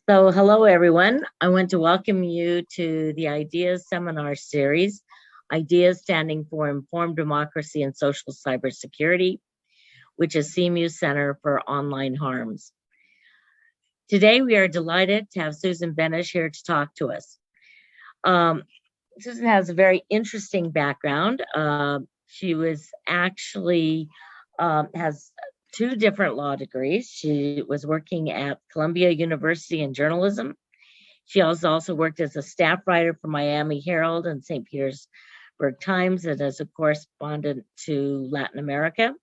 So, hello everyone. I want to welcome you to the Ideas Seminar Series. Ideas standing for Informed Democracy and Social Cybersecurity, which is CMU Center for Online Harms. Today, we are delighted to have Susan Benesch here to talk to us. Susan has a very interesting background. She was actually has two different law degrees. She was working at Columbia University in journalism. She has also worked as a staff writer for Miami Herald and St. Petersburg Times and as a correspondent to Latin America.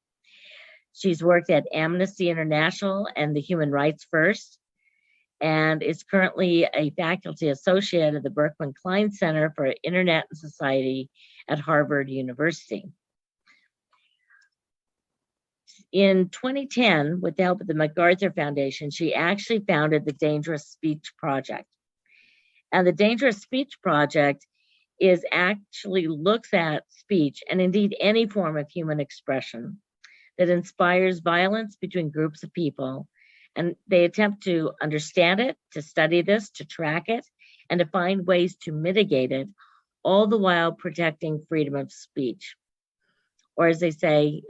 She's worked at Amnesty International and the Human Rights First, and is currently a faculty associate at the Berkman Klein Center for Internet and Society at Harvard University. In 2010, with the help of the MacArthur Foundation, she actually founded the Dangerous Speech Project. And the Dangerous Speech Project is actually looks at speech, and indeed any form of human expression, that inspires violence between groups of people. And they attempt to understand it, to study this, to track it, and to find ways to mitigate it, all the while protecting freedom of speech. Or as they say,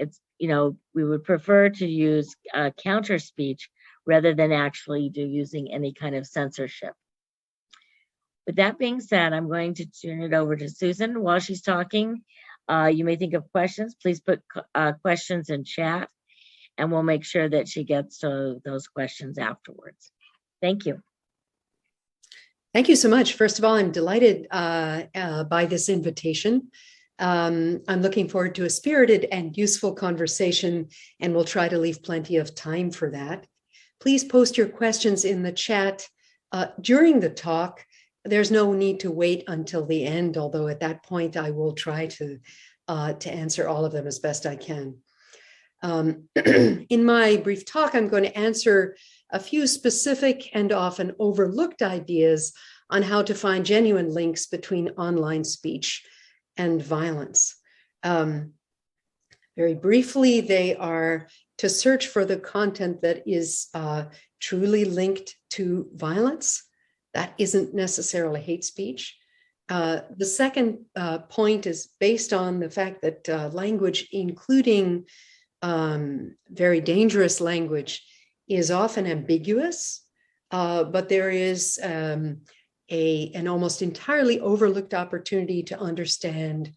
we would prefer to use counter speech rather than actually using any kind of censorship. With that being said, I'm going to turn it over to Susan while she's talking. You may think of questions. Please put questions in chat, and we'll make sure that she gets to those questions afterwards. Thank you. Thank you so much. First of all, I'm delighted by this invitation. I'm looking forward to a spirited and useful conversation, and we'll try to leave plenty of time for that. Please post your questions in the chat during the talk. There's no need to wait until the end, although at that point I will try to answer all of them as best I can. In my brief talk, I'm going to answer a few specific and often overlooked ideas on how to find genuine links between online speech and violence. Very briefly, they are to search for the content that is truly linked to violence. That isn't necessarily hate speech. The second point is based on the fact that language, including very dangerous language, is often ambiguous, but there is an almost entirely overlooked opportunity to understand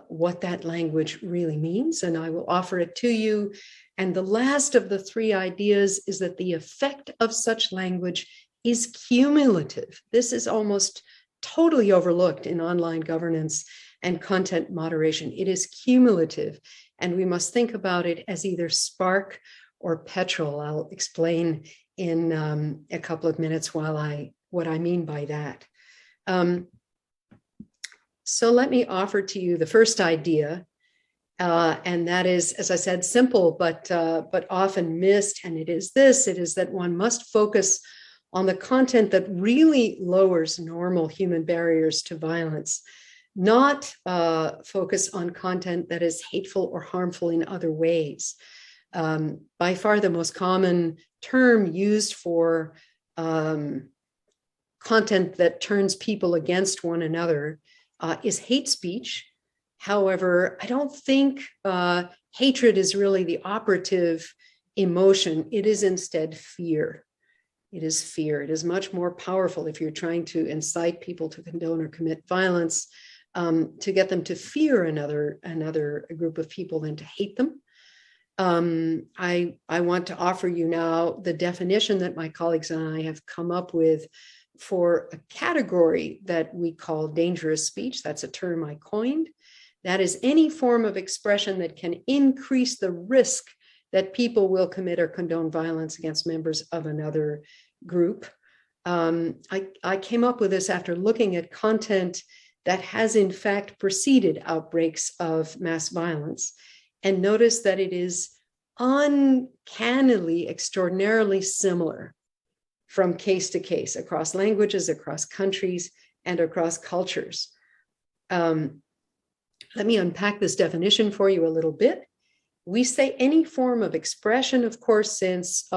what that language really means, and I will offer it to you. And the last of the three ideas is that the effect of such language is cumulative. This is almost totally overlooked in online governance and content moderation. It is cumulative, and we must think about it as either spark or petrol. I'll explain in a couple of minutes what I mean by that. So let me offer to you the first idea, and that is, as I said, simple but often missed, and it is this: it is that one must focus on the content that really lowers normal human barriers to violence, not focus on content that is hateful or harmful in other ways. By far the most common term used for content that turns people against one another is hate speech. However, I don't think hatred is really the operative emotion. It is instead fear. It is fear. It is much more powerful if you're trying to incite people to condone or commit violence, to get them to fear another group of people than to hate them. I want to offer you now the definition that my colleagues and I have come up with for a category that we call dangerous speech. That's a term I coined. That is any form of expression that can increase the risk that people will commit or condone violence against members of another group. I came up with this after looking at content that has in fact preceded outbreaks of mass violence, and noticed that it is uncannily, extraordinarily similar from case to case, across languages, across countries, and across cultures. Let me unpack this definition for you a little bit. We say any form of expression, of course, since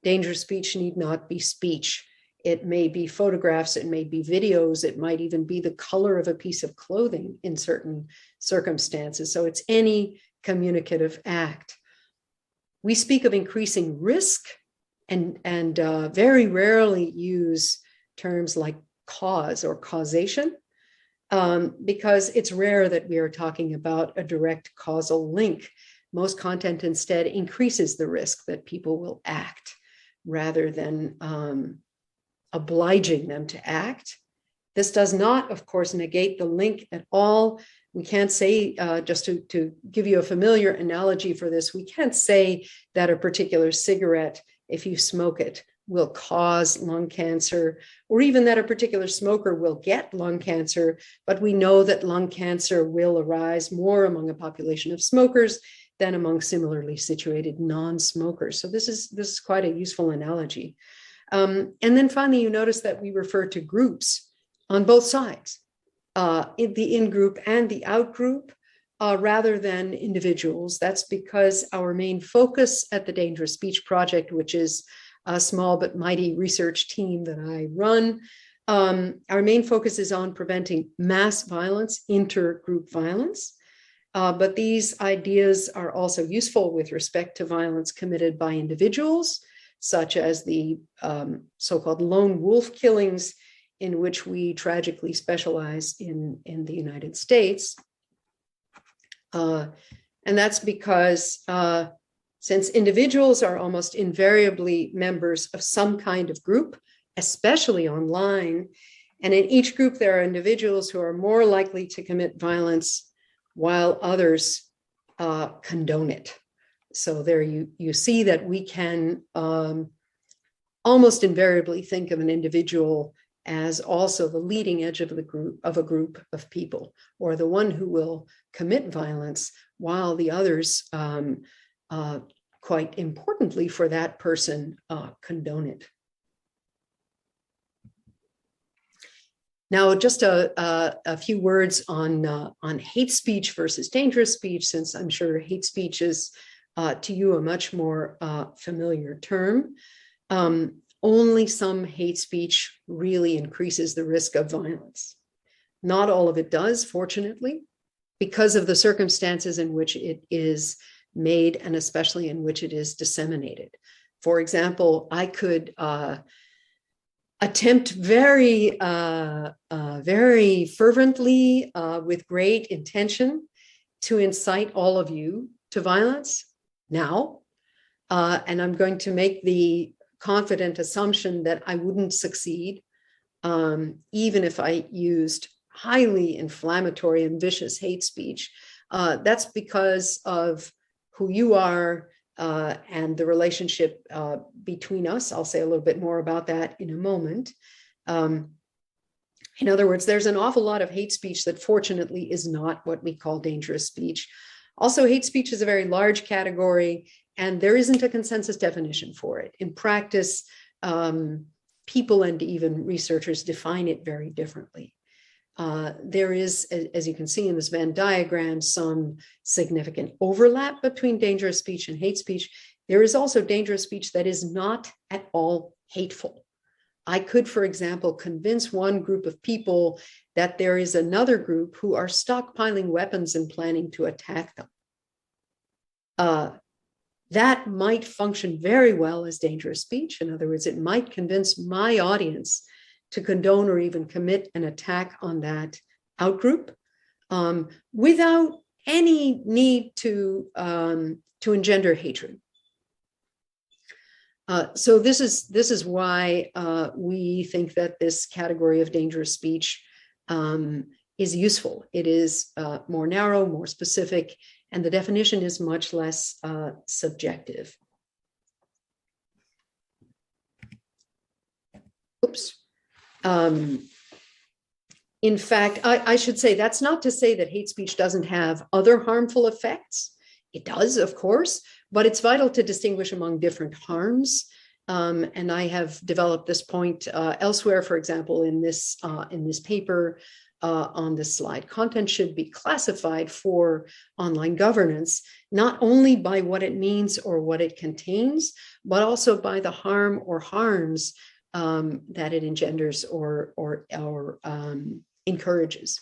dangerous speech need not be speech. It may be photographs, it may be videos, it might even be the color of a piece of clothing in certain circumstances. So it's any communicative act. We speak of increasing risk and very rarely use terms like cause or causation, because it's rare that we are talking about a direct causal link. Most content instead increases the risk that people will act rather than obliging them to act. This does not, of course, negate the link at all. We can't say, just to give you a familiar analogy for this, we can't say that a particular cigarette, if you smoke it, will cause lung cancer, or even that a particular smoker will get lung cancer, but we know that lung cancer will arise more among a population of smokers than among similarly situated non-smokers. So this is quite a useful analogy. And then finally, you notice that we refer to groups on both sides, the in-group and the out-group, rather than individuals. That's because our main focus at the Dangerous Speech Project, which is a small but mighty research team that I run, our main focus is on preventing mass violence, intergroup violence. But these ideas are also useful with respect to violence committed by individuals, such as the so-called lone wolf killings, in which we tragically specialize in the United States. And that's because since individuals are almost invariably members of some kind of group, especially online, and in each group there are individuals who are more likely to commit violence while others condone it. So there you see that we can almost invariably think of an individual as also the leading edge of a group of people, or the one who will commit violence while the others, quite importantly for that person, condone it. Now, just a few words on hate speech versus dangerous speech, since I'm sure hate speech is to you a much more familiar term. Only some hate speech really increases the risk of violence. Not all of it does, fortunately, because of the circumstances in which it is made and especially in which it is disseminated. For example, I could attempt very fervently, with great intention, to incite all of you to violence now. And I'm going to make the confident assumption that I wouldn't succeed, even if I used highly inflammatory and vicious hate speech. That's because of who you are and the relationship between us. I'll say a little bit more about that in a moment. In other words, there's an awful lot of hate speech that fortunately is not what we call dangerous speech. Also, hate speech is a very large category, and there isn't a consensus definition for it. In practice, people and even researchers define it very differently. There is, as you can see in this Venn diagram, some significant overlap between dangerous speech and hate speech. There is also dangerous speech that is not at all hateful. I could, for example, convince one group of people that there is another group who are stockpiling weapons and planning to attack them. That might function very well as dangerous speech. In other words, it might convince my audience to condone or even commit an attack on that outgroup, without any need to engender hatred. So this is why we think that this category of dangerous speech is useful. It is more narrow, more specific, and the definition is much less subjective. Oops. In fact, I should say that's not to say that hate speech doesn't have other harmful effects. It does, of course, but it's vital to distinguish among different harms. And I have developed this point elsewhere, for example, in this paper on this slide. Content should be classified for online governance, not only by what it means or what it contains, but also by the harm or harms that it engenders or encourages.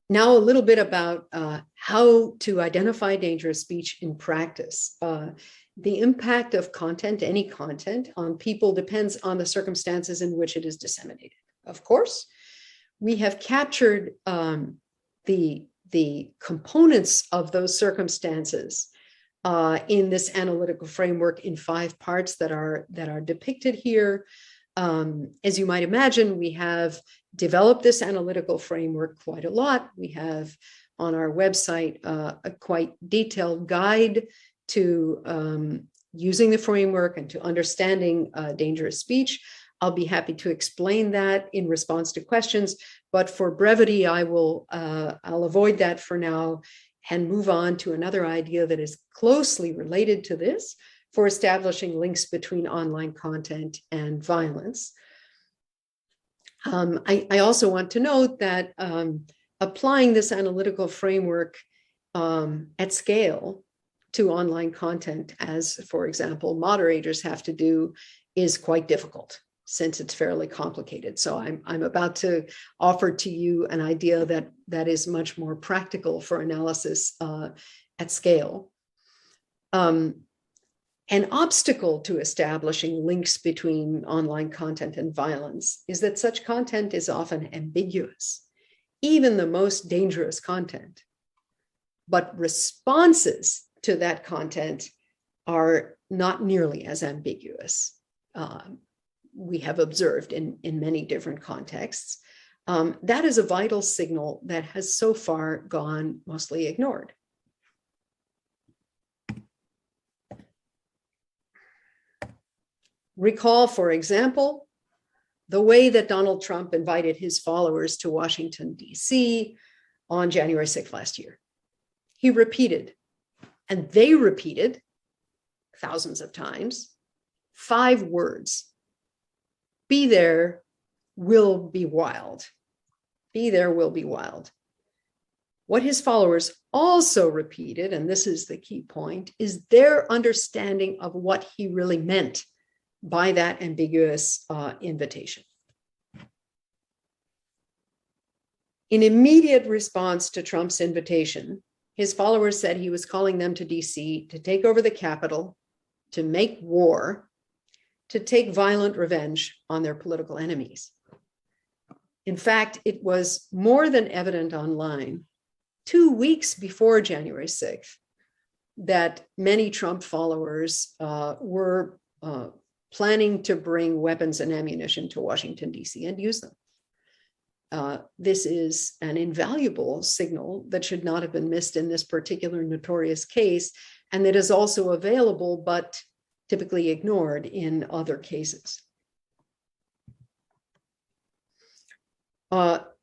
Now, a little bit about how to identify dangerous speech in practice. The impact of content, any content, on people depends on the circumstances in which it is disseminated. Of course, we have captured the components of those circumstances in this analytical framework in 5 parts that are depicted here. As you might imagine, we have developed this analytical framework quite a lot. We have on our website a quite detailed guide to using the framework and to understanding dangerous speech. I'll be happy to explain that in response to questions, but for brevity, I'll avoid that for now and move on to another idea that is closely related to this for establishing links between online content and violence. I also want to note that applying this analytical framework at scale to online content, as for example, moderators have to do, is quite difficult since it's fairly complicated. So I'm about to offer to you an idea that is much more practical for analysis at scale. An obstacle to establishing links between online content and violence is that such content is often ambiguous, even the most dangerous content. But responses to that content are not nearly as ambiguous. We have observed in many different contexts. That is a vital signal that has so far gone mostly ignored. Recall, for example, the way that Donald Trump invited his followers to Washington, D.C. on January 6th last year. He repeated, and they repeated thousands of times, 5 words. Be there, will be wild. Be there, will be wild. What his followers also repeated, and this is the key point, is their understanding of what he really meant by that ambiguous invitation. In immediate response to Trump's invitation, his followers said he was calling them to DC to take over the Capitol, to make war, to take violent revenge on their political enemies. In fact, it was more than evident online 2 weeks before January 6th that many Trump followers were planning to bring weapons and ammunition to Washington, D.C. and use them. This is an invaluable signal that should not have been missed in this particular notorious case, and that is also available but typically ignored in other cases.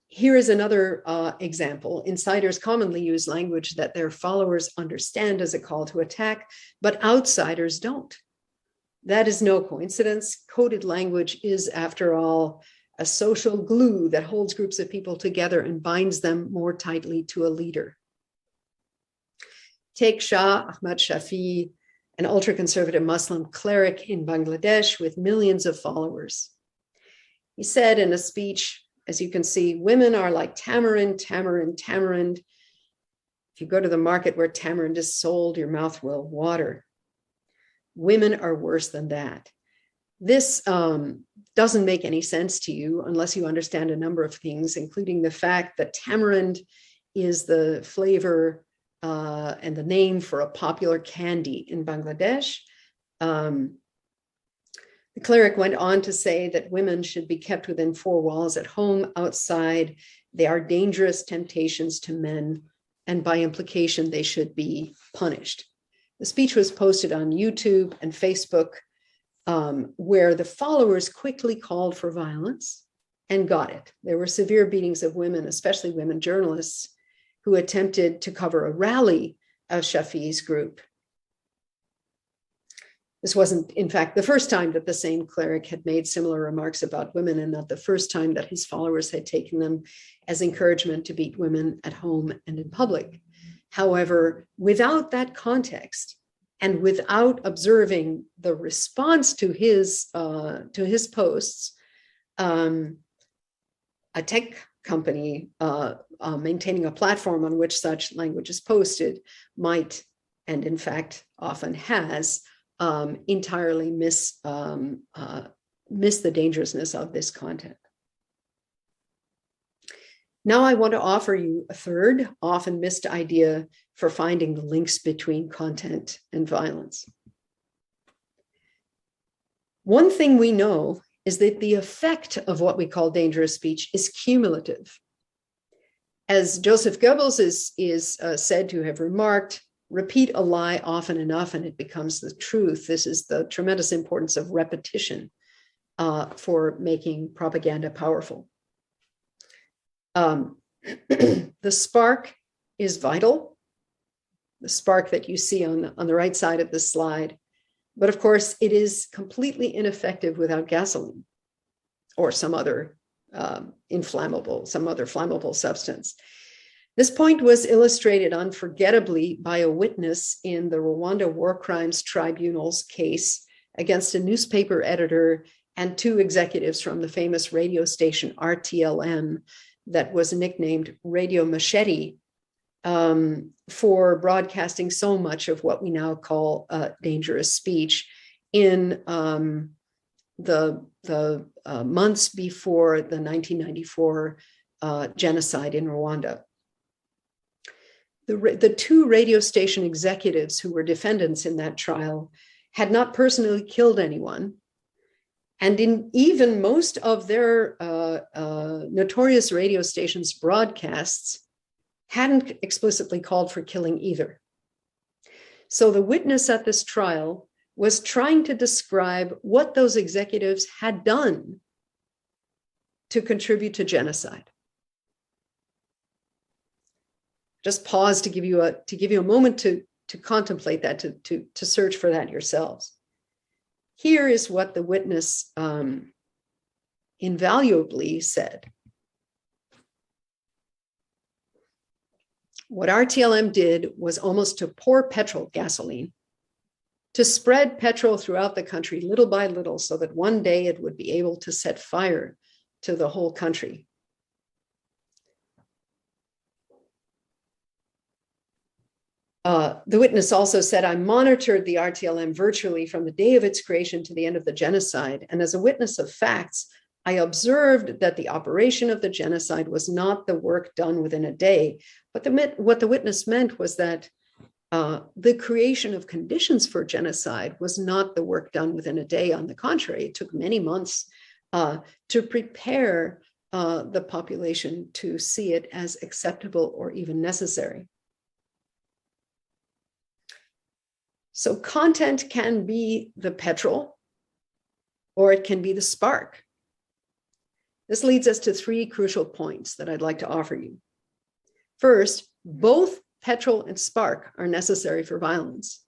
Here is another example. Insiders commonly use language that their followers understand as a call to attack, but outsiders don't. That is no coincidence. Coded language is, after all, a social glue that holds groups of people together and binds them more tightly to a leader. Take Shah Ahmad Shafi, an ultra-conservative Muslim cleric in Bangladesh with millions of followers. He said in a speech, as you can see, women are like tamarind, tamarind, tamarind. If you go to the market where tamarind is sold, your mouth will water. Women are worse than that. This doesn't make any sense to you unless you understand a number of things, including the fact that tamarind is the flavor and the name for a popular candy in Bangladesh. The cleric went on to say that women should be kept within 4 walls at home. Outside, they are dangerous temptations to men, and by implication, they should be punished. The speech was posted on YouTube and Facebook, where the followers quickly called for violence and got it. There were severe beatings of women, especially women journalists, who attempted to cover a rally of Shafi's group. This wasn't, in fact, the first time that the same cleric had made similar remarks about women, and not the first time that his followers had taken them as encouragement to beat women at home and in public. However, without that context, And without observing the response to his posts, a tech company maintaining a platform on which such language is posted might, and in fact often has, entirely miss the dangerousness of this content. Now I want to offer you a third, often missed idea for finding the links between content and violence. One thing we know is that the effect of what we call dangerous speech is cumulative. As Joseph Goebbels is said to have remarked, repeat a lie often enough and it becomes the truth. This is the tremendous importance of repetition for making propaganda powerful. The spark is vital, the spark that you see on the right side of this slide. But of course, it is completely ineffective without gasoline or some other flammable substance. This point was illustrated unforgettably by a witness in the Rwanda War Crimes Tribunal's case against a newspaper editor and two executives from the famous radio station RTLM that was nicknamed Radio Machete for broadcasting so much of what we now call dangerous speech in the months before the 1994 genocide in Rwanda. The two radio station executives who were defendants in that trial had not personally killed anyone. And in even most of their notorious radio stations' broadcasts hadn't explicitly called for killing either. So the witness at this trial was trying to describe what those executives had done to contribute to genocide. Just pause to give you a moment to contemplate that, to search for that yourselves. Here is what the witness invaluably said. What RTLM did was almost to pour gasoline, to spread petrol throughout the country little by little so that one day it would be able to set fire to the whole country. The witness also said, I monitored the RTLM virtually from the day of its creation to the end of the genocide. And as a witness of facts, I observed that the operation of the genocide was not the work done within a day. But what the witness meant was that the creation of conditions for genocide was not the work done within a day. On the contrary, it took many months to prepare the population to see it as acceptable or even necessary. So content can be the petrol, or it can be the spark. This leads us to three crucial points that I'd like to offer you. First, both petrol and spark are necessary for violence.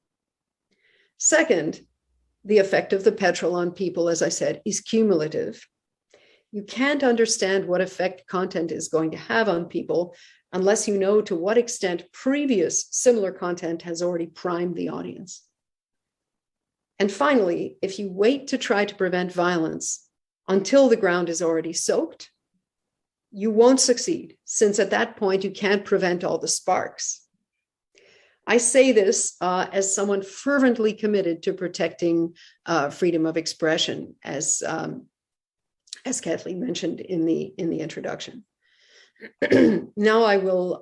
Second, the effect of the petrol on people, as I said, is cumulative. You can't understand what effect content is going to have on people unless you know to what extent previous similar content has already primed the audience. And finally, if you wait to try to prevent violence until the ground is already soaked, you won't succeed, since at that point you can't prevent all the sparks. I say this as someone fervently committed to protecting freedom of expression, as Kathleen mentioned in the introduction. Now I will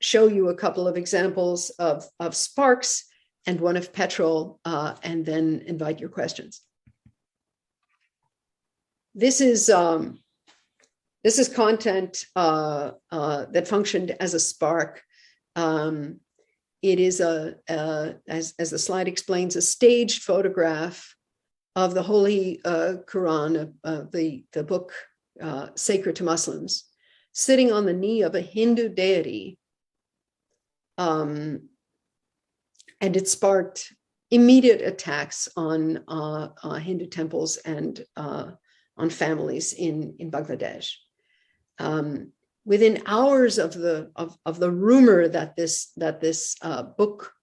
show you a couple of examples of sparks and one of petrol, and then invite your questions. This is content that functioned as a spark. It is as the slide explains, a staged photograph of the Holy Quran, the book sacred to Muslims, sitting on the knee of a Hindu deity. And it sparked immediate attacks on Hindu temples and on families in Bangladesh. Within hours of the rumor that this book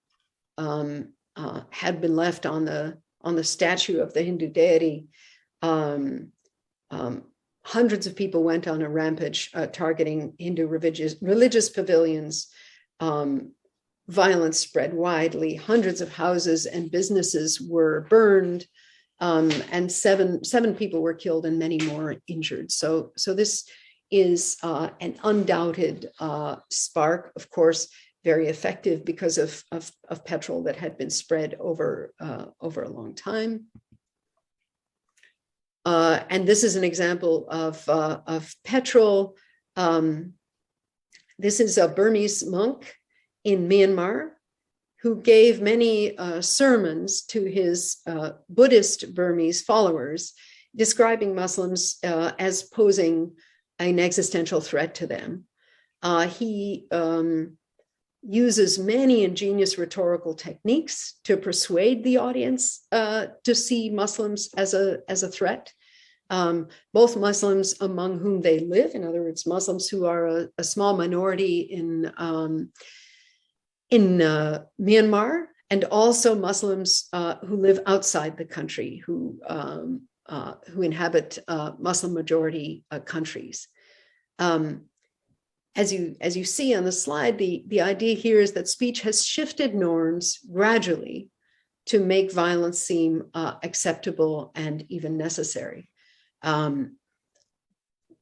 had been left on the statue of the Hindu deity. Hundreds of people went on a rampage targeting Hindu religious pavilions. Violence spread widely. Hundreds of houses and businesses were burned, and seven people were killed and many more injured. So this is an undoubted spark, of course, very effective because of petrol that had been spread over a long time. And this is an example of petrol. This is a Burmese monk in Myanmar who gave many sermons to his Buddhist Burmese followers, describing Muslims as posing an existential threat to them. He uses many ingenious rhetorical techniques to persuade the audience to see Muslims as a threat. Both Muslims among whom they live, in other words, Muslims who are a small minority in Myanmar, and also Muslims who live outside the country, who inhabit Muslim majority countries. As you see on the slide, the idea here is that speech has shifted norms gradually to make violence seem acceptable and even necessary.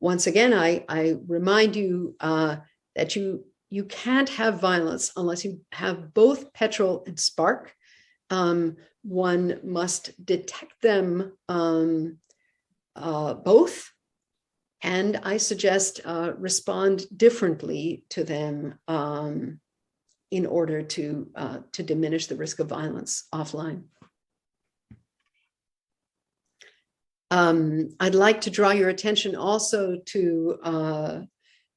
Once again, I remind you that you can't have violence unless you have both petrol and spark. One must detect them both. And I suggest respond differently to them in order to diminish the risk of violence offline. I'd like to draw your attention also to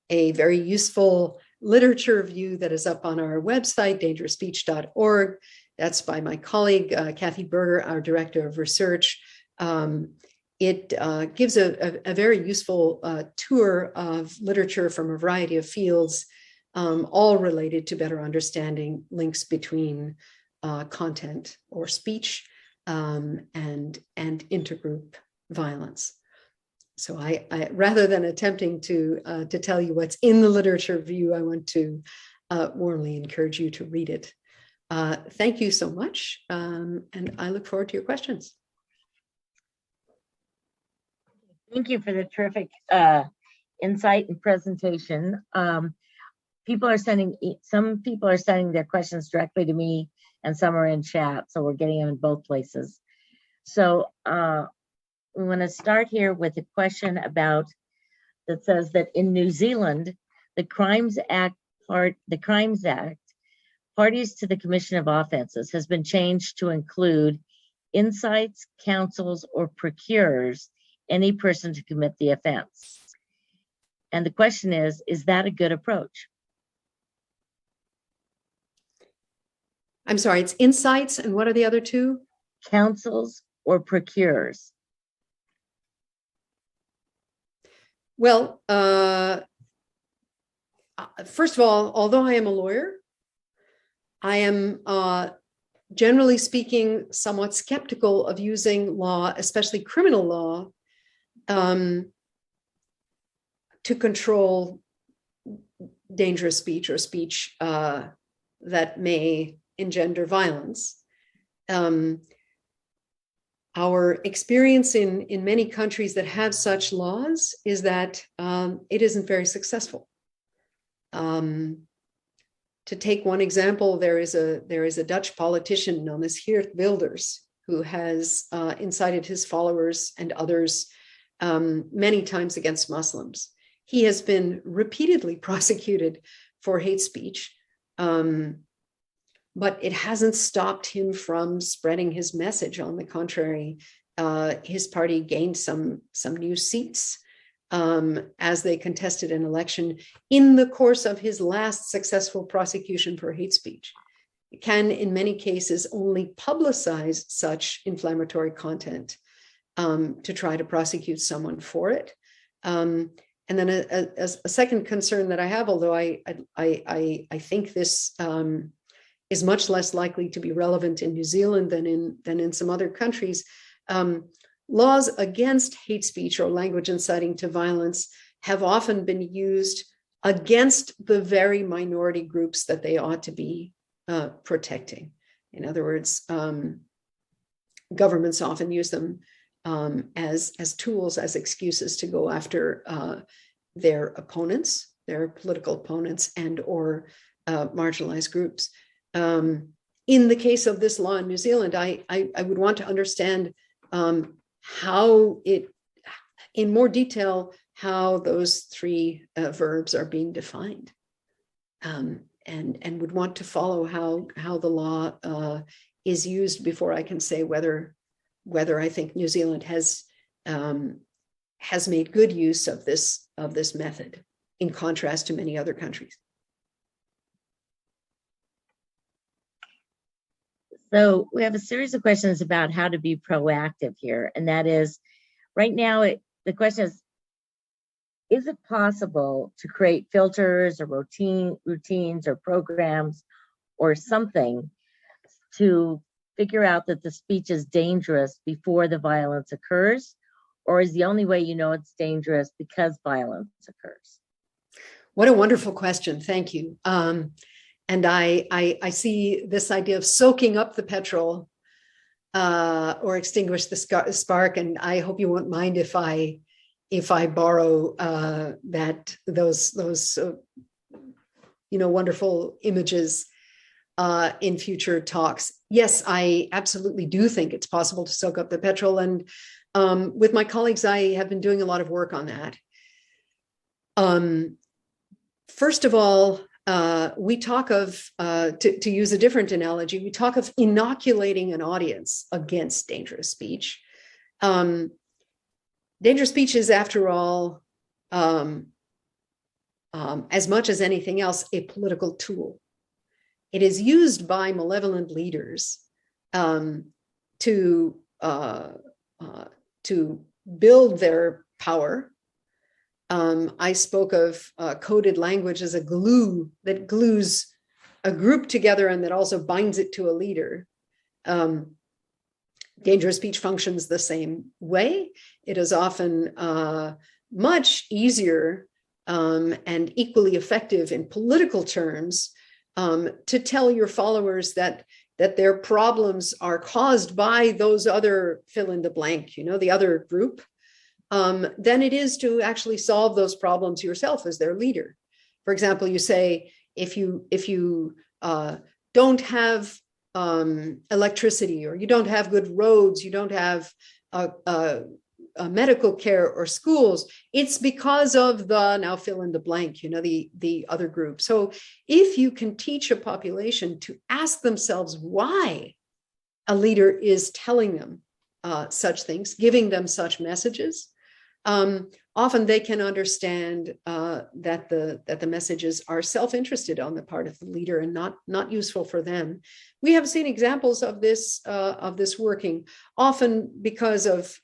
a very useful literature review that is up on our website, dangerousspeech.org. That's by my colleague, Kathy Berger, our Director of Research. It gives a very useful tour of literature from a variety of fields, all related to better understanding links between content or speech and intergroup violence. So I rather than attempting to tell you what's in the literature review, I want to warmly encourage you to read it. Thank you so much, and I look forward to your questions. Thank you for the terrific insight and presentation. Some people are sending their questions directly to me, and some are in chat, so we're getting them in both places. So we want to start here with a question that says that in New Zealand, the Crimes Act, parties to the commission of offenses has been changed to include incites, counsels, or procures any person to commit the offense. And the question is that a good approach? I'm sorry, it's incites, and what are the other two? Counsels or procures. Well, first of all, although I am a lawyer, I am generally speaking somewhat skeptical of using law, especially criminal law, to control dangerous speech or speech that may engender violence. Our experience in many countries that have such laws is that it isn't very successful. To take one example, there is a Dutch politician known as Geert Wilders who has incited his followers and others many times against Muslims. He has been repeatedly prosecuted for hate speech, but it hasn't stopped him from spreading his message. On the contrary, his party gained some new seats as they contested an election in the course of his last successful prosecution for hate speech. It can, in many cases, only publicize such inflammatory content to try to prosecute someone for it. And then a second concern that I have, although I think this is much less likely to be relevant in New Zealand than in some other countries. Laws against hate speech or language inciting to violence have often been used against the very minority groups that they ought to be protecting. In other words, governments often use them as tools, as excuses to go after their opponents, their political opponents, and or marginalized groups. In the case of this law in New Zealand, I would want to understand how it, in more detail, how those three verbs are being defined, and would want to follow how the law is used before I can say whether I think New Zealand has made good use of this method, in contrast to many other countries. So we have a series of questions about how to be proactive here. And that is, right now, the question is it possible to create filters or routines or programs or something to figure out that the speech is dangerous before the violence occurs? Or is the only way you know it's dangerous because violence occurs? What a wonderful question. Thank you. And I see this idea of soaking up the petrol or extinguish the spark. And I hope you won't mind if I borrow those wonderful images in future talks. Yes, I absolutely do think it's possible to soak up the petrol. And with my colleagues, I have been doing a lot of work on that. First of all, we talk of, to use a different analogy, we talk of inoculating an audience against dangerous speech. Dangerous speech is, after all, as much as anything else, a political tool. It is used by malevolent leaders to build their power. I spoke of coded language as a glue that glues a group together and that also binds it to a leader. Dangerous speech functions the same way. It is often much easier and equally effective in political terms to tell your followers that their problems are caused by those other fill in the blank, the other group, than it is to actually solve those problems yourself as their leader. For example, you say, if you don't have electricity, or you don't have good roads, you don't have medical care or schools, it's because of the, now fill in the blank, the other group. So if you can teach a population to ask themselves why a leader is telling them such things, giving them such messages, often they can understand that the messages are self-interested on the part of the leader and not useful for them. We have seen examples of this working, often because of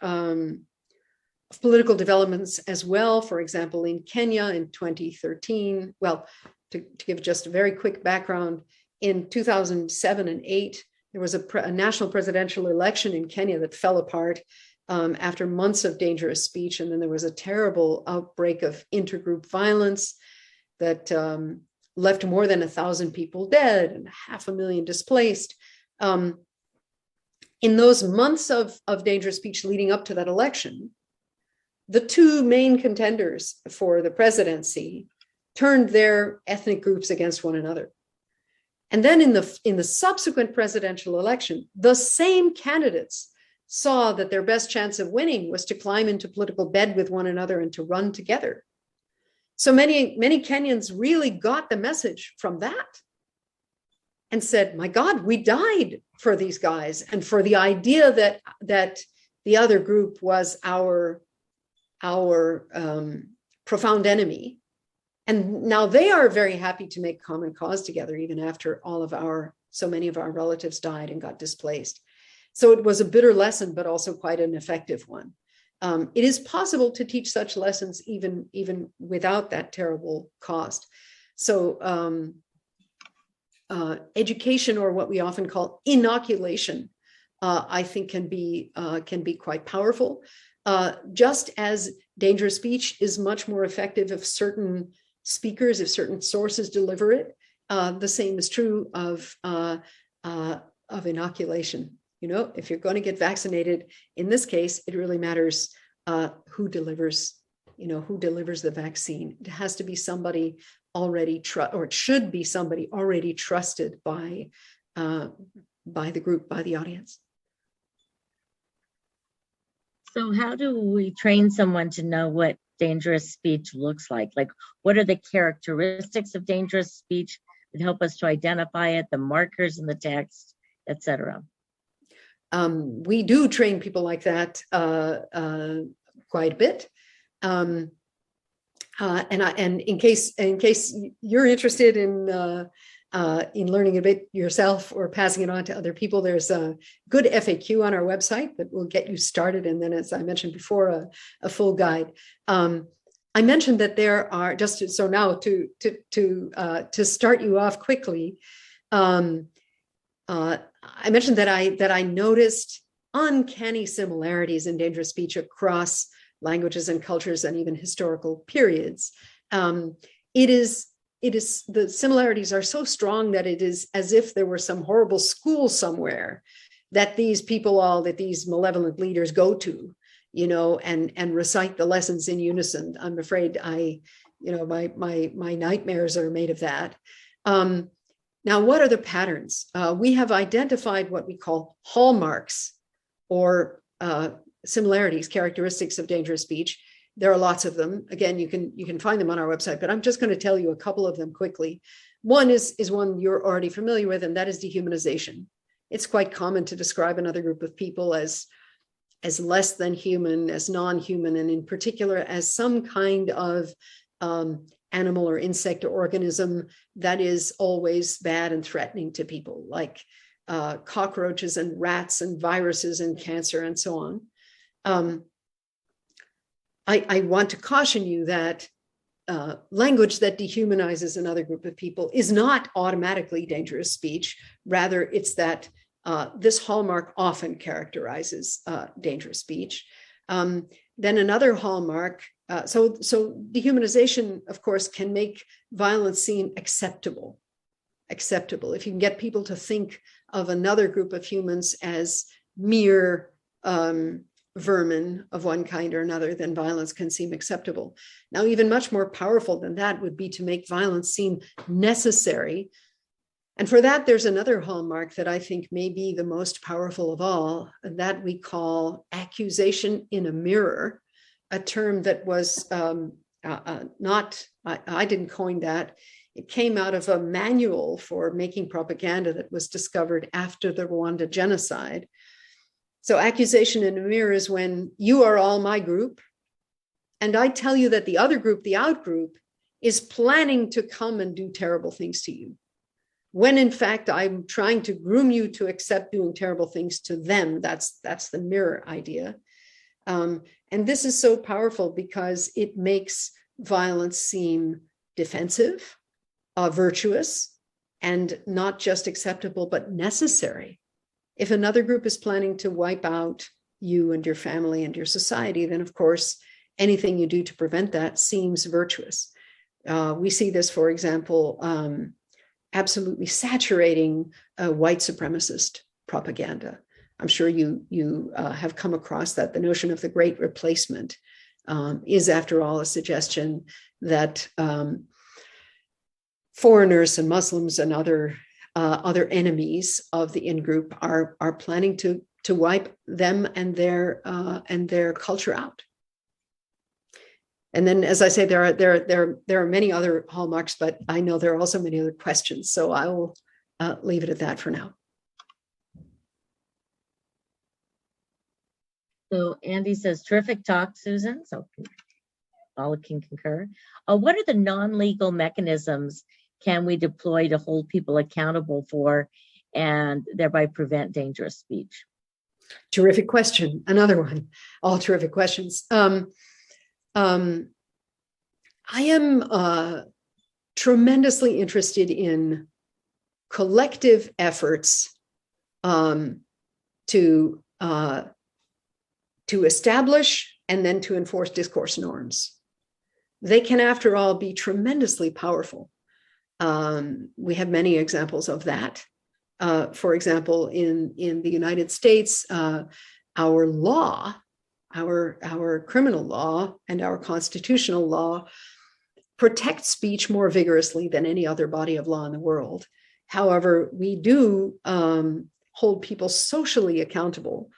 political developments as well. For example, in Kenya in 2013, well, to give just a very quick background, in 2007 and 8, there was a national presidential election in Kenya that fell apart after months of dangerous speech. And then there was a terrible outbreak of intergroup violence that left more than 1,000 people dead and 500,000 displaced. In those months of dangerous speech leading up to that election, the two main contenders for the presidency turned their ethnic groups against one another. And then in the subsequent presidential election, the same candidates saw that their best chance of winning was to climb into political bed with one another and to run together. So many Kenyans really got the message from that and said, my God, we died for these guys and for the idea that the other group was our profound enemy. And now they are very happy to make common cause together, even after so many of our relatives died and got displaced. So it was a bitter lesson, but also quite an effective one. It is possible to teach such lessons even without that terrible cost. So education, or what we often call inoculation, I think can be quite powerful. Just as dangerous speech is much more effective if certain speakers, if certain sources deliver it, the same is true of inoculation. If you're going to get vaccinated, in this case, it really matters who delivers the vaccine. It has to be somebody already or it should be somebody already trusted by the group, by the audience. So how do we train someone to know what dangerous speech looks like? Like, what are the characteristics of dangerous speech that help us to identify it, the markers in the text, etc.? We do train people like that quite a bit. And in case you're interested in learning a bit yourself or passing it on to other people, there's a good FAQ on our website that will get you started. And then, as I mentioned before, a full guide. I mentioned that there are, just so now to start you off quickly, I mentioned that I noticed uncanny similarities in dangerous speech across languages and cultures and even historical periods. It is the similarities are so strong that it is as if there were some horrible school somewhere that these malevolent leaders go to, and recite the lessons in unison. I'm afraid my nightmares are made of that. Now, what are the patterns? We have identified what we call hallmarks or similarities, characteristics of dangerous speech. There are lots of them. Again, you can find them on our website, but I'm just going to tell you a couple of them quickly. One is one you're already familiar with, and that is dehumanization. It's quite common to describe another group of people as less than human, as non-human, and in particular as some kind of animal or insect or organism that is always bad and threatening to people, like cockroaches and rats and viruses and cancer and so on. I want to caution you that language that dehumanizes another group of people is not automatically dangerous speech. Rather, it's that this hallmark often characterizes dangerous speech. Then another hallmark, so dehumanization, of course, can make violence seem acceptable. If you can get people to think of another group of humans as mere vermin of one kind or another, then violence can seem acceptable. Now, even much more powerful than that would be to make violence seem necessary. And for that, there's another hallmark that I think may be the most powerful of all, that we call accusation in a mirror, a term that was I didn't coin that. It came out of a manual for making propaganda that was discovered after the Rwanda genocide. So accusation in a mirror is when you are all my group, and I tell you that the other group, the out group, is planning to come and do terrible things to you, when in fact I'm trying to groom you to accept doing terrible things to them. That's the mirror idea. And this is so powerful because it makes violence seem defensive, virtuous, and not just acceptable, but necessary. If another group is planning to wipe out you and your family and your society, then of course, anything you do to prevent that seems virtuous. We see this, for example, absolutely saturating white supremacist propaganda. I'm sure you have come across that. The notion of the Great Replacement is, after all, a suggestion that foreigners and Muslims and other enemies of the in-group are planning to wipe them and their culture out. And then, as I say, there are many other hallmarks, but I know there are also many other questions. So I will leave it at that for now. So Andy says, terrific talk, Susan. So all can concur. What are the non-legal mechanisms can we deploy to hold people accountable for and thereby prevent dangerous speech? Terrific question. Another one. All terrific questions. I am tremendously interested in collective efforts to establish and then to enforce discourse norms. They can, after all, be tremendously powerful. We have many examples of that. For example, in the United States, our law, our criminal law and our constitutional law protect speech more vigorously than any other body of law in the world. However, we do hold people socially accountable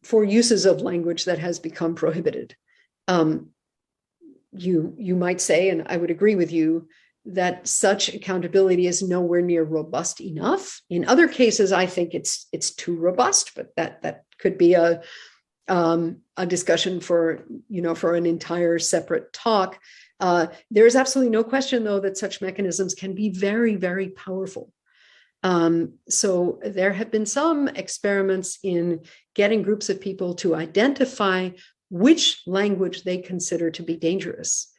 for uses of language that has become prohibited. You might say, and I would agree with you, that such accountability is nowhere near robust enough. In other cases, I think it's too robust, but that could be a discussion for an entire separate talk. There is absolutely no question, though, that such mechanisms can be very, very powerful. So there have been some experiments in getting groups of people to identify which language they consider to be dangerous.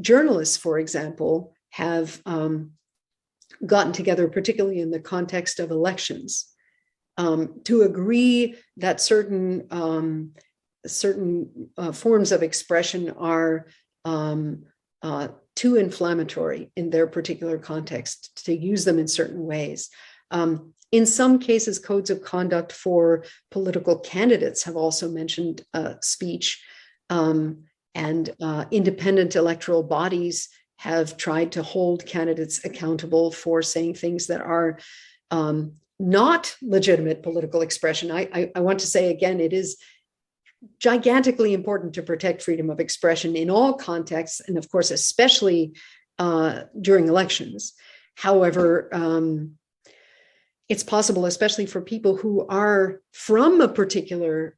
Journalists, for example, have gotten together, particularly in the context of elections, to agree that certain forms of expression are too inflammatory in their particular context to use them in certain ways. In some cases, codes of conduct for political candidates have also mentioned speech, and independent electoral bodies have tried to hold candidates accountable for saying things that are not legitimate political expression. I want to say again, it is gigantically important to protect freedom of expression in all contexts, and of course, especially during elections. However, it's possible, especially for people who are from a particular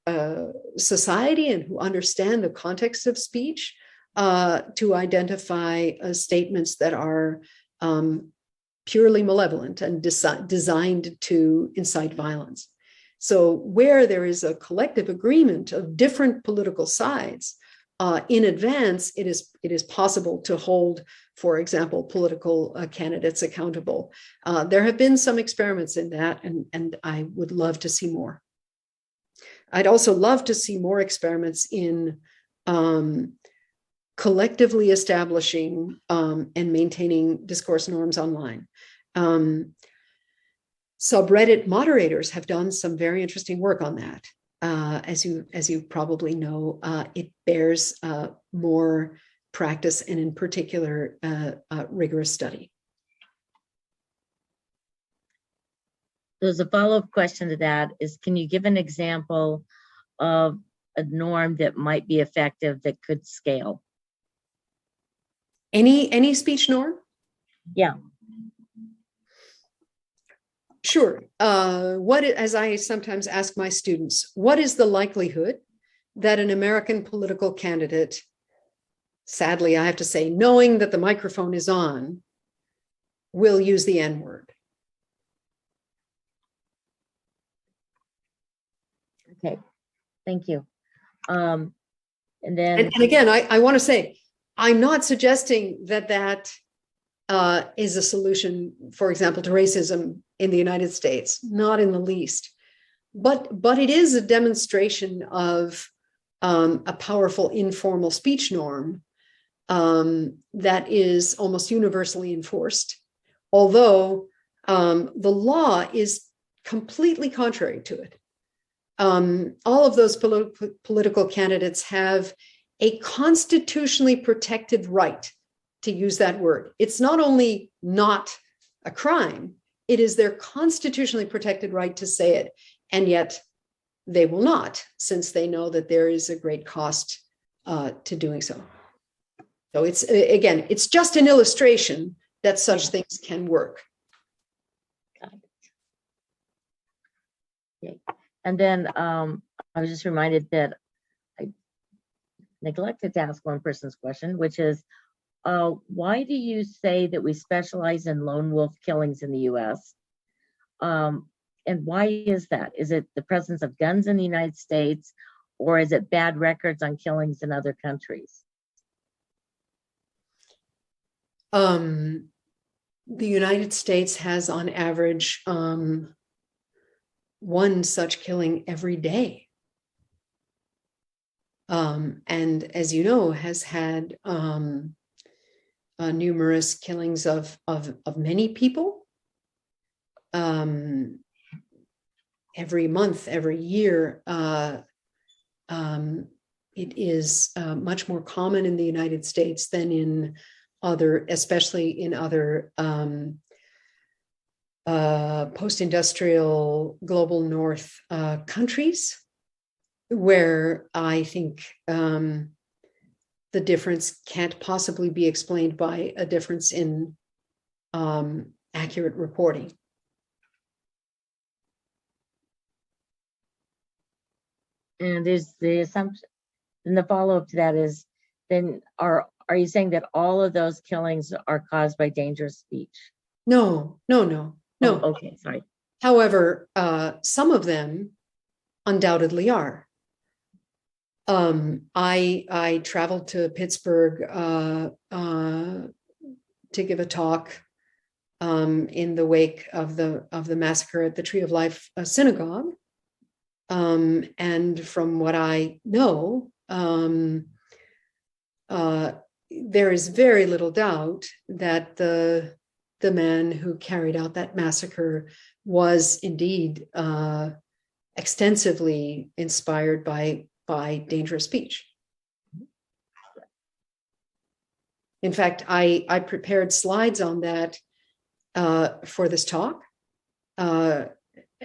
society and who understand the context of speech, to identify statements that are purely malevolent and designed to incite violence. So where there is a collective agreement of different political sides, in advance, it is possible to hold, for example, political candidates accountable. There have been some experiments in that, and I would love to see more. I'd also love to see more experiments in collectively establishing and maintaining discourse norms online. Subreddit moderators have done some very interesting work on that. As you probably know, it bears more practice and, in particular, rigorous study. There's a follow-up question to that is, can you give an example of a norm that might be effective that could scale? Any speech norm? Yeah. Sure. As I sometimes ask my students, what is the likelihood that an American political candidate, sadly, I have to say, knowing that the microphone is on, will use the N-word? Okay. Thank you. And then, and again, I want to say, I'm not suggesting that is a solution, for example, to racism in the United States, not in the least. But it is a demonstration of a powerful informal speech norm that is almost universally enforced, although the law is completely contrary to it. All of those political candidates have a constitutionally protected right to use that word. It's not only not a crime, it is their constitutionally protected right to say it. And yet they will not, since they know that there is a great cost to doing so. So it's, again, it's just an illustration that such things can work. okay. And then I was just reminded that I neglected to ask one person's question, which is, why do you say that we specialize in lone wolf killings in the US? And why is that? Is it the presence of guns in the United States, or is it bad records on killings in other countries? the United States has on average one such killing every day. And as you know, has had numerous killings of many people. Every month, every year, it is much more common in the United States than in other, especially in other post-industrial global north countries, where I think the difference can't possibly be explained by a difference in accurate reporting. And is the assumption, and the follow-up to that is, then are you saying that all of those killings are caused by dangerous speech? No. Oh, okay, sorry. However, some of them undoubtedly are. I traveled to Pittsburgh to give a talk in the wake of the massacre at the Tree of Life synagogue. And from what I know, there is very little doubt that the man who carried out that massacre was indeed extensively inspired by dangerous speech. In fact, I prepared slides on that for this talk,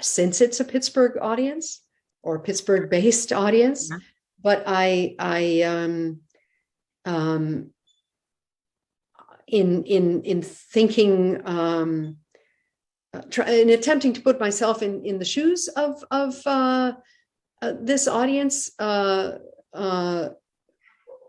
since it's a Pittsburgh audience or Pittsburgh-based audience, but in thinking, in attempting to put myself in the shoes of this audience,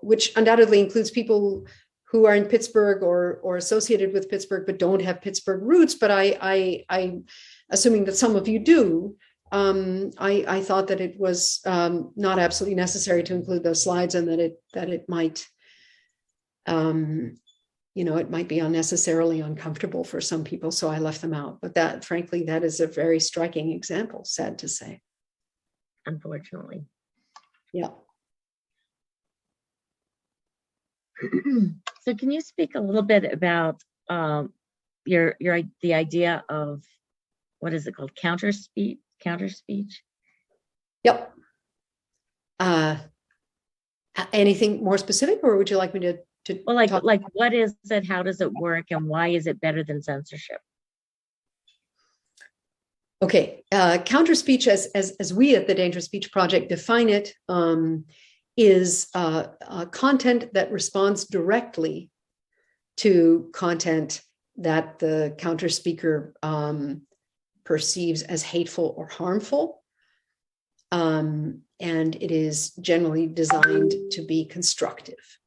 which undoubtedly includes people who are in Pittsburgh or associated with Pittsburgh but don't have Pittsburgh roots, but I'm assuming that some of you do. I thought that it was not absolutely necessary to include those slides, and that it might, it might be unnecessarily uncomfortable for some people, so I left them out. But that, frankly, that is a very striking example, sad to say. Unfortunately. Yeah. So can you speak a little bit about the idea of, what is it called, counter speech? Yep. Anything more specific, or would you like me to well, like what is it, how does it work, and why is it better than censorship? Okay, counter speech, as we at the Dangerous Speech Project define it, is content that responds directly to content that the counter speaker perceives as hateful or harmful. And it is generally designed to be constructive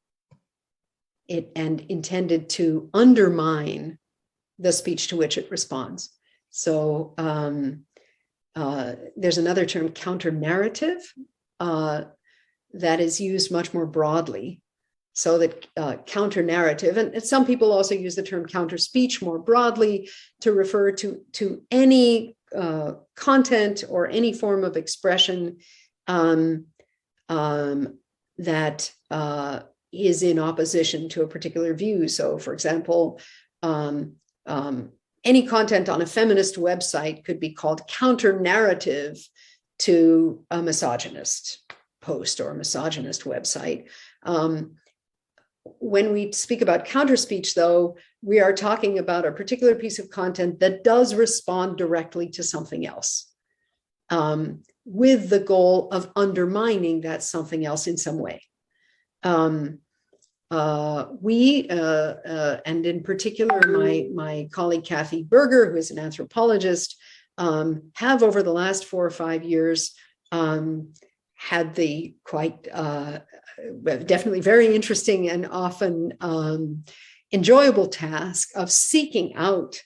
and intended to undermine the speech to which it responds. So there's another term, counter narrative, that is used much more broadly. So that counter narrative, and some people also use the term counter speech more broadly to refer to any content or any form of expression that is in opposition to a particular view. So, for example, any content on a feminist website could be called counter narrative to a misogynist post or a misogynist website. When we speak about counter speech, though, we are talking about a particular piece of content that does respond directly to something else, with the goal of undermining that something else in some way. We, and in particular, my colleague Kathy Berger, who is an anthropologist, have over the last 4 or 5 years had the quite definitely very interesting and often enjoyable task of seeking out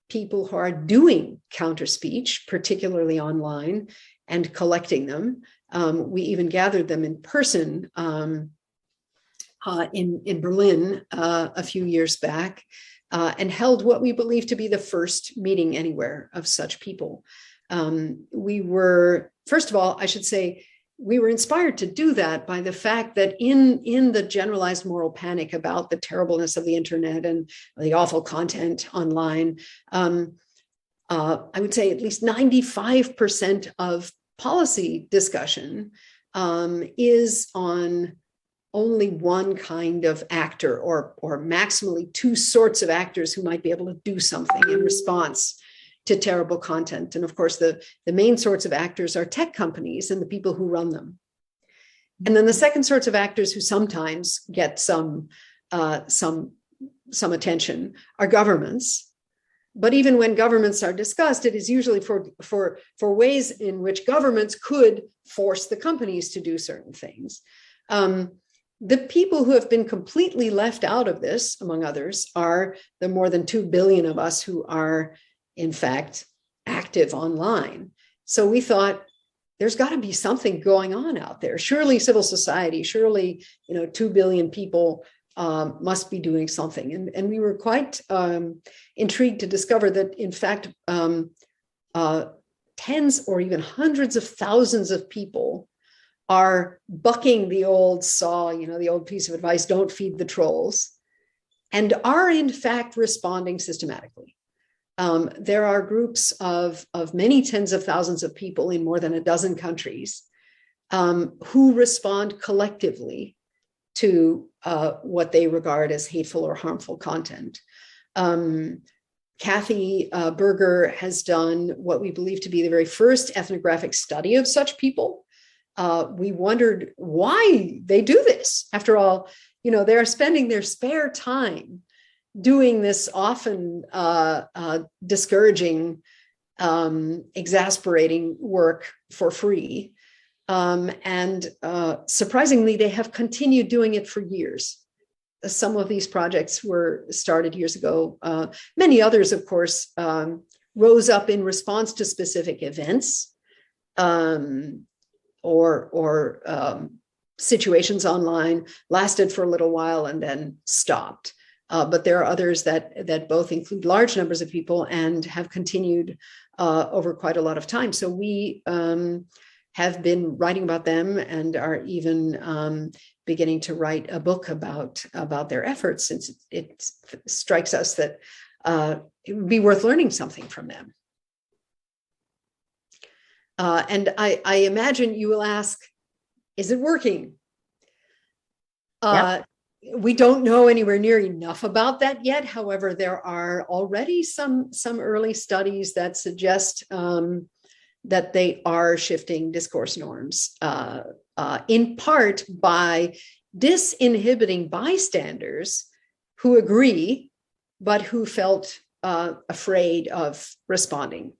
people who are doing counter speech, particularly online, and collecting them. We even gathered them in person in Berlin a few years back, and held what we believe to be the first meeting anywhere of such people. We were, first of all, I should say, we were inspired to do that by the fact that in the generalized moral panic about the terribleness of the internet and the awful content online, I would say at least 95% of policy discussion is on only one kind of actor, or maximally two sorts of actors who might be able to do something in response to terrible content. And of course, the main sorts of actors are tech companies and the people who run them. And then the second sorts of actors who sometimes get some attention are governments. But even when governments are discussed, it is usually for ways in which governments could force the companies to do certain things. The people who have been completely left out of this, among others, are the more than 2 billion of us who are, in fact, active online. So we thought, there's got to be something going on out there. Surely civil society, surely 2 billion people must be doing something. And we were quite intrigued to discover that, in fact, tens or even hundreds of thousands of people are bucking the old saw, the old piece of advice, don't feed the trolls, and are in fact responding systematically. There are groups of many tens of thousands of people in more than a dozen countries who respond collectively to what they regard as hateful or harmful content. Kathy Berger has done what we believe to be the very first ethnographic study of such people. We wondered why they do this. After all, they're spending their spare time doing this often discouraging, exasperating work for free. And surprisingly, they have continued doing it for years. Some of these projects were started years ago. Many others, of course, rose up in response to specific events or situations online, lasted for a little while and then stopped. But there are others that both include large numbers of people and have continued over quite a lot of time. So we have been writing about them and are even beginning to write a book about their efforts, since it strikes us that it would be worth learning something from them. And I imagine you will ask, is it working? Yep. We don't know anywhere near enough about that yet. However, there are already some early studies that suggest that they are shifting discourse norms, in part by disinhibiting bystanders who agree, but who felt afraid of responding.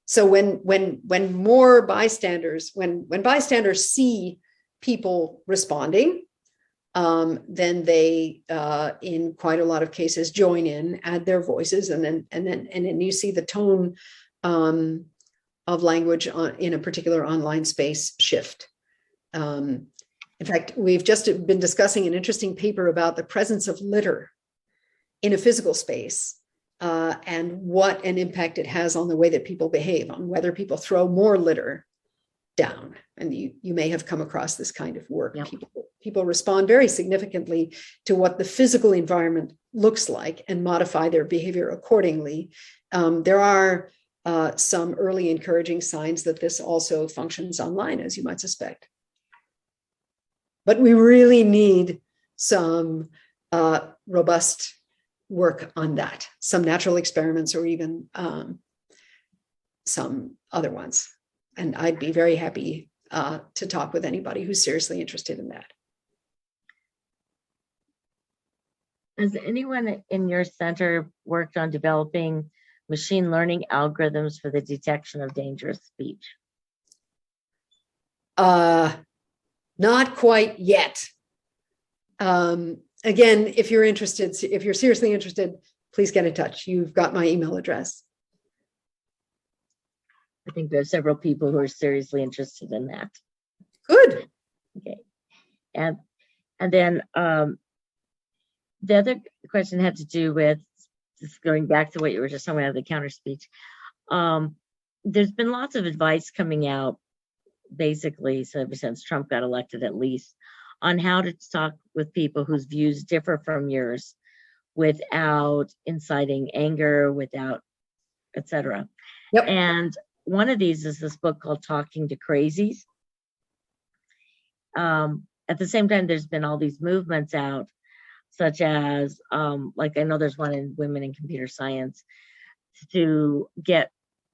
So when more bystanders, when bystanders see people responding, then they, in quite a lot of cases, join in, add their voices, and then you see the tone of language in a particular online space shift. In fact, we've just been discussing an interesting paper about the presence of litter in a physical space. And what an impact it has on the way that people behave, on whether people throw more litter down. And you may have come across this kind of work. Yep. People respond very significantly to what the physical environment looks like and modify their behavior accordingly. There are some early encouraging signs that this also functions online, as you might suspect. But we really need some robust work on that, some natural experiments, or even some other ones. And I'd be very happy to talk with anybody who's seriously interested in that. Has anyone in your center worked on developing machine learning algorithms for the detection of dangerous speech? Not quite yet. Again, if you're interested, if you're seriously interested, please get in touch. You've got my email address. I think there's several people who are seriously interested in that. Good. Okay. And then The other question had to do with, just going back to what you were just talking about, the counter speech. There's been lots of advice coming out, basically, so ever since Trump got elected, at least, on how to talk with people whose views differ from yours without inciting anger, without etc. Yep. And one of these is this book called Talking to Crazies. At the same time, there's been all these movements out, such as, like, I know there's one in Women in Computer Science to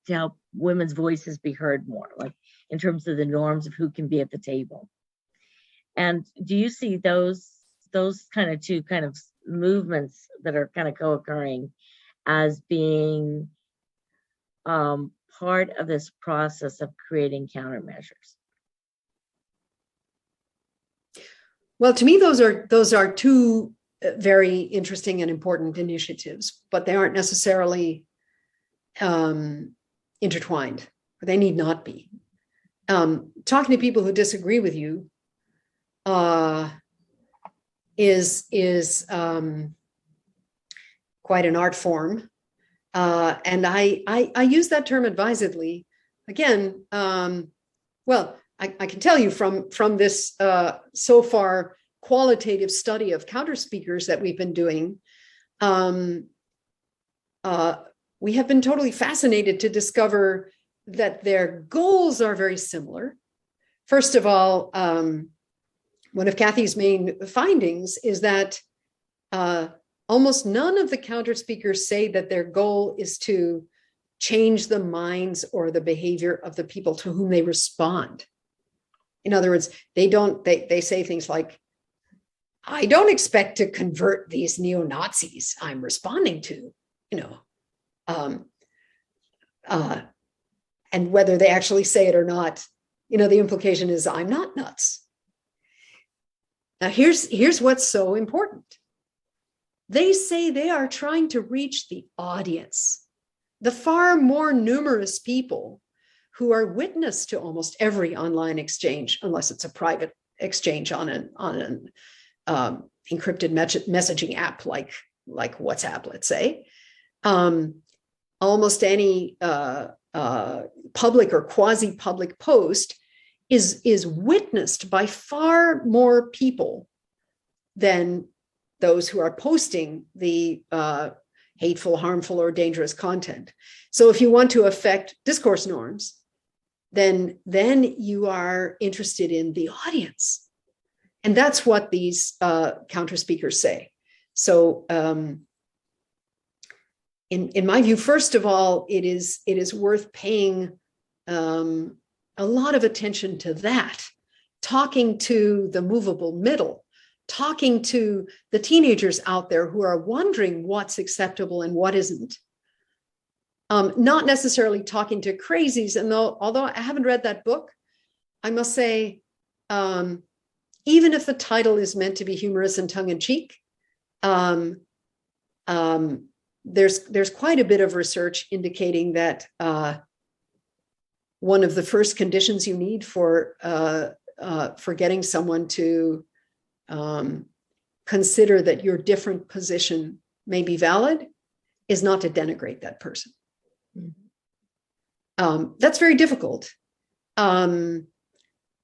help women's voices be heard more, like in terms of the norms of who can be at the table. And do you see those kind of two kind of movements that are kind of co-occurring as being part of this process of creating countermeasures? Well, to me, those are two very interesting and important initiatives, but they aren't necessarily intertwined, or they need not be. Talking to people who disagree with you is quite an art form, and I use that term advisedly. Again, well, I can tell you from this so far qualitative study of counter speakers that we've been doing, we have been totally fascinated to discover that their goals are very similar. First of all, one of Kathy's main findings is that almost none of the counter speakers say that their goal is to change the minds or the behavior of the people to whom they respond. In other words, they say things like, I don't expect to convert these neo-Nazis I'm responding to, and whether they actually say it or not, the implication is I'm not nuts. Now, here's what's so important. They say they are trying to reach the audience, the far more numerous people who are witness to almost every online exchange, unless it's a private exchange on an encrypted messaging app like WhatsApp, let's say. Almost any public or quasi-public post is witnessed by far more people than those who are posting the hateful, harmful, or dangerous content. So if you want to affect discourse norms, then you are interested in the audience. And that's what these counter speakers say. So in my view, first of all, it is worth paying a lot of attention to that, talking to the movable middle, talking to the teenagers out there who are wondering what's acceptable and what isn't. Not necessarily talking to crazies. And although I haven't read that book, I must say, even if the title is meant to be humorous and tongue-in-cheek, there's quite a bit of research indicating that one of the first conditions you need for getting someone to consider that your different position may be valid is not to denigrate that person. That's very difficult. And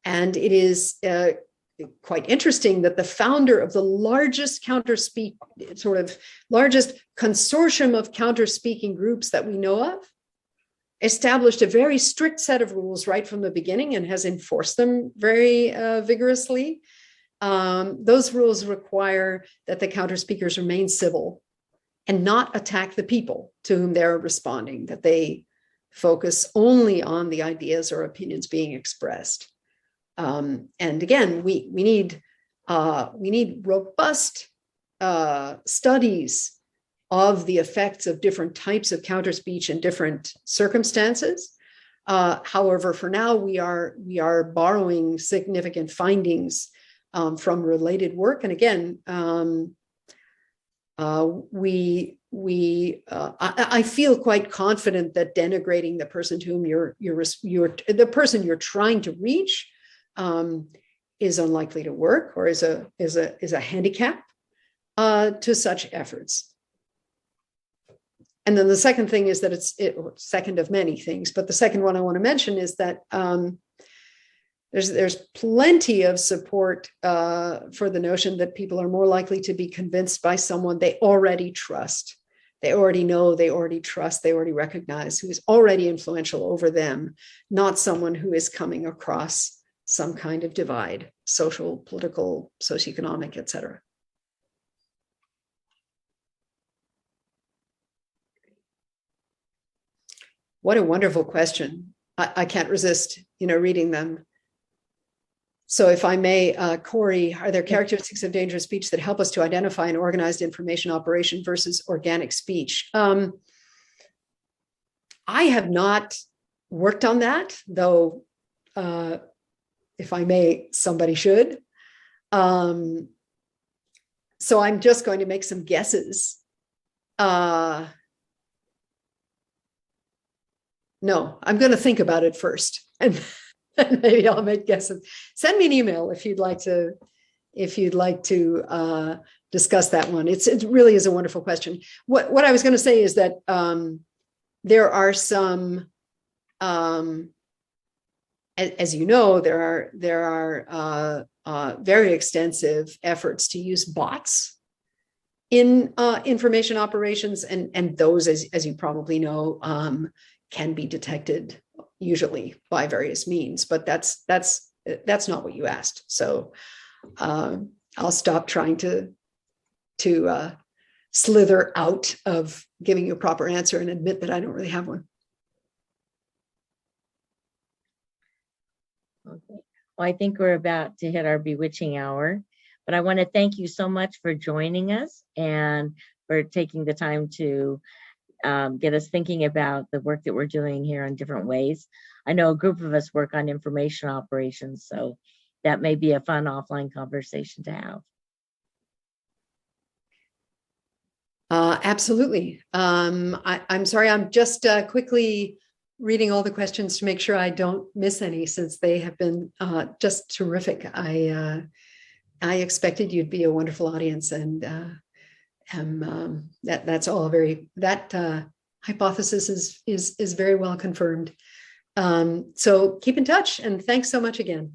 it is quite interesting that the founder of the largest largest consortium of counter-speaking groups that we know of established a very strict set of rules right from the beginning and has enforced them very vigorously. Those rules require that the counter speakers remain civil and not attack the people to whom they're responding, that they focus only on the ideas or opinions being expressed. And again, we need robust studies of the effects of different types of counter speech in different circumstances. However, for now, we are borrowing significant findings from related work. And again, I feel quite confident that denigrating the person to whom the person you're trying to reach is unlikely to work or is a handicap. to such efforts. And then the second thing is that second of many things, but the second one I want to mention is that there's plenty of support for the notion that people are more likely to be convinced by someone they already trust. They already know, they already trust, they already recognize, who is already influential over them, not someone who is coming across some kind of divide, social, political, socioeconomic, etc. What a wonderful question. I can't resist, reading them. So if I may, Corey, are there characteristics of dangerous speech that help us to identify an organized information operation versus organic speech? I have not worked on that, though, if I may, somebody should. So I'm just going to make some guesses. No, I'm going to think about it first, and maybe I'll make guesses. Send me an email if you'd like to discuss that one. It really is a wonderful question. What I was going to say is that there are some, as you know, there are very extensive efforts to use bots in information operations, and those, as you probably know, can be detected usually by various means, but that's not what you asked. So I'll stop trying to slither out of giving you a proper answer and admit that I don't really have one. Okay. Well, I think we're about to hit our bewitching hour, but I want to thank you so much for joining us and for taking the time to get us thinking about the work that we're doing here in different ways. I know a group of us work on information operations, so that may be a fun offline conversation to have. Absolutely. I'm sorry, I'm just quickly reading all the questions to make sure I don't miss any, since they have been just terrific. I expected you'd be a wonderful audience, and that's all that hypothesis is very well confirmed. So keep in touch, and thanks so much again.